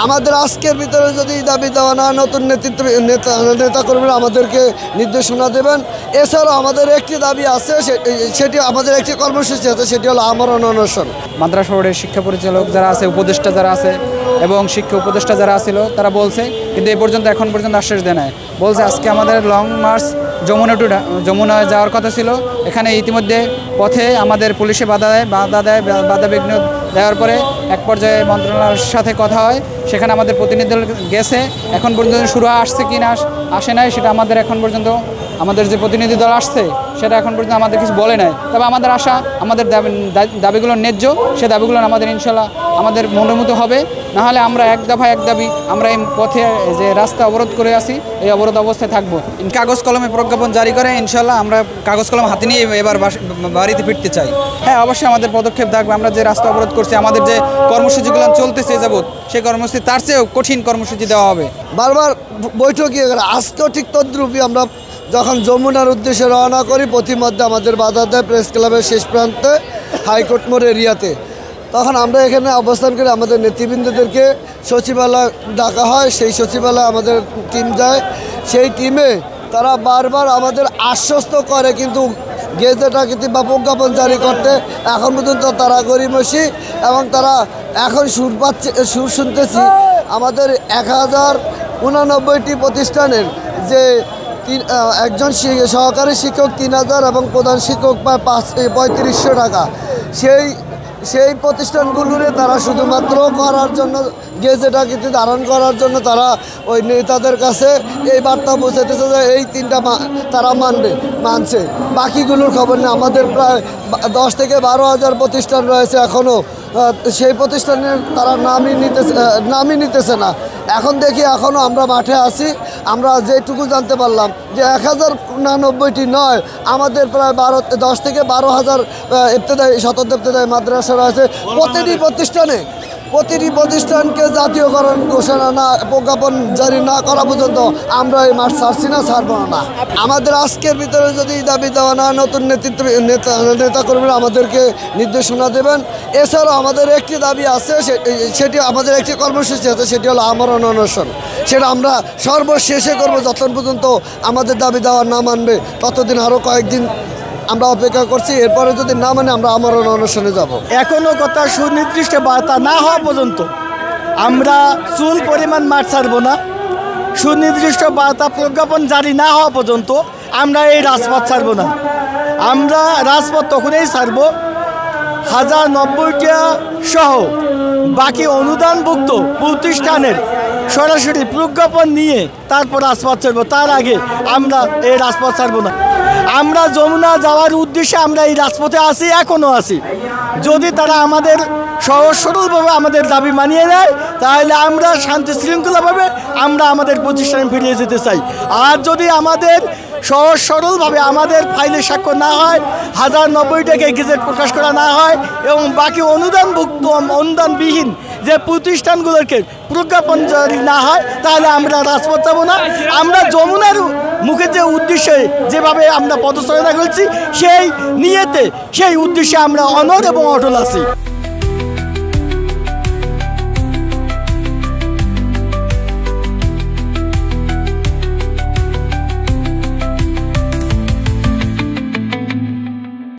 আমাদের আজকের ভিতরে যদি দাবি দেওয়া না নতুন নেতাকর্মীরা আমাদেরকে নির্দেশনা দেবেন। এছাড়াও আমাদের একটি দাবি আছে, সেটি আমাদের একটি কর্মসূচি আছে, সেটি হলো আমরণ অনশন। মাদ্রাসা বোর্ডের শিক্ষা পরিচালক যারা আছে, উপদেষ্টা যারা আছে এবং শিক্ষা উপদেষ্টা যারা ছিল তারা বলছে, কিন্তু এই পর্যন্ত এখন পর্যন্ত আশ্বাস দেয় নাই। বলছে আজকে আমাদের লং মার্চ যমুনায় যাওয়ার কথা ছিল। এখানে ইতিমধ্যে পথে আমাদের পুলিশে বাধা বিঘ্ন দেওয়ার পরে এক পর্যায়ে মন্ত্রণালয়ের সাথে কথা হয়, সেখানে আমাদের প্রতিনিধি দল গেছে। এখন পর্যন্ত শুরু আসছে কি না আসে নাই সেটা আমাদের এখন পর্যন্ত, আমাদের যে প্রতিনিধি দল আসছে সেটা এখন পর্যন্ত আমাদের কিছু বলে নাই। তবে আমাদের আশা আমাদের দাবিগুলো ন্যায্য, সে দাবিগুলো আমাদের ইনশাল্লাহ আমাদের মনের মতো হবে। নাহলে আমরা এক দাবি আমরা এই পথে যে রাস্তা অবরোধ করে আসি, এই অবরোধ অবস্থায় থাকবো। কাগজ কলমে প্রজ্ঞাপন জারি করে ইনশাল্লাহ আমরা কাগজ কলম হাতে নিয়ে এবার বাড়িতে ফিরতে চাই। হ্যাঁ, অবশ্যই আমাদের পদক্ষেপ থাকবে। আমরা যে রাস্তা অবরোধ করছি, আমাদের যে কর্মসূচিগুলো চলতেছে যাবৎ, সেই কর্মসূচি তার চেয়েও কঠিন কর্মসূচি দেওয়া হবে। বারবার বৈঠকে আজকেও ঠিক তদ্রূপই আমরা যখন যমুনার উদ্দেশ্যে রওনা করি, প্রতিমধ্যে আমাদের বাধা দেয় প্রেস ক্লাবের শেষ প্রান্তে হাইকোর্ট মোড় এরিয়াতে। তখন আমরা এখানে অবস্থান করে আমাদের নেতৃবৃন্দদেরকে সচিবালয় ডাকা হয়। সেই সচিবালয়ে আমাদের টিম যায়। সেই টিমে তারা বারবার আমাদের আশ্বস্ত করে, কিন্তু গেজেট আকৃতি বা প্রজ্ঞাপন জারি করতে এখন পর্যন্ত তারা গড়িমসি। এবং তারা এখন সুর শুনতেছি আমাদের 1089টি প্রতিষ্ঠানের যে একজন সহকারী শিক্ষক 3000 এবং প্রধান শিক্ষক পায় 3500 টাকা। সেই প্রতিষ্ঠানগুলোরে তারা শুধুমাত্র করার জন্য, গেজেট আকৃতি ধারণ করার জন্য তারা ওই নেতাদের কাছে এই বার্তা পৌঁছাতেছে যে এই তিনটা তারা মানছে, বাকিগুলোর খবর নেই। আমাদের প্রায় 10 থেকে 12,000 প্রতিষ্ঠান রয়েছে এখনও, সেই প্রতিষ্ঠানের তারা নামই নিতেছে না। এখন দেখি এখনও আমরা মাঠে আছি। আমরা যেটুকু জানতে পারলাম যে 1089টি নয়, আমাদের প্রায় 10 থেকে 12,000 শতদ ইবতেদায়ী মাদ্রাসা রয়েছে। প্রতিটি প্রতিষ্ঠানকে জাতীয়করণ ঘোষণা না, প্রজ্ঞাপন জারি না করা পর্যন্ত আমরা এই মাঠ ছাড়ছি না, ছাড়ব না। আমাদের আজকের ভিতরে যদি দাবি দেওয়া না নতুন নেতাকর্মীরা আমাদেরকে নির্দেশনা দেবেন। এছাড়াও আমাদের একটি দাবি আছে, সেটি আমাদের একটি কর্মসূচি আছে, সেটি হলো আমরণ অনশন। সেটা আমরা সর্বশেষে করবো, যতক্ষণ পর্যন্ত আমাদের দাবি দেওয়া না মানবে ততদিন আরও কয়েকদিন আমরা অপেক্ষা করছি। এরপরে যদি না মানে আমরা আমরণ অনশনে যাব। এখনও কথা সুনির্দিষ্ট বার্তা না হওয়া পর্যন্ত আমরা চুল পরিমাণ মাঠ ছাড়ব না। সুনির্দিষ্ট বার্তা প্রজ্ঞাপন জারি না হওয়া পর্যন্ত আমরা এই রাজপথ ছাড়ব না। আমরা রাজপথ তখনই ছাড়ব 1090টা সহ বাকি অনুদানভুক্ত প্রতিষ্ঠানের সরাসরি প্রজ্ঞাপন নিয়ে তারপর রাজপথ ছাড়ব। তার আগে আমরা এই রাজপথ ছাড়ব না। আমরা যমুনা যাওয়ার উদ্দেশ্যে আমরা এই রাজপথে আছি, এখনও আছি। যদি তারা আমাদের সহজ সরলভাবে আমাদের দাবি মানিয়ে নেয়, তাহলে আমরা শান্তি শৃঙ্খলাভাবে আমরা আমাদের প্রতিষ্ঠানে ফিরিয়ে যেতে চাই। আর যদি আমাদের সহজ সরলভাবে আমাদের ফাইলে স্বাক্ষর না হয়, 1090টাকে গেজেট প্রকাশ করা না হয় এবং বাকি অনুদানবিহীন যে প্রতিষ্ঠানগুলোকে প্রজ্ঞাপন জারি না হয়, তাহলে আমরা রাজপথ যাব না। আমরা যমুনার মুখে যে উদ্দেশ্যে যেভাবে আমরা পদচারণা করছি, সেই নিয়েতে সেই উদ্দেশ্যে আমরা অনড় এবং অটল আছি।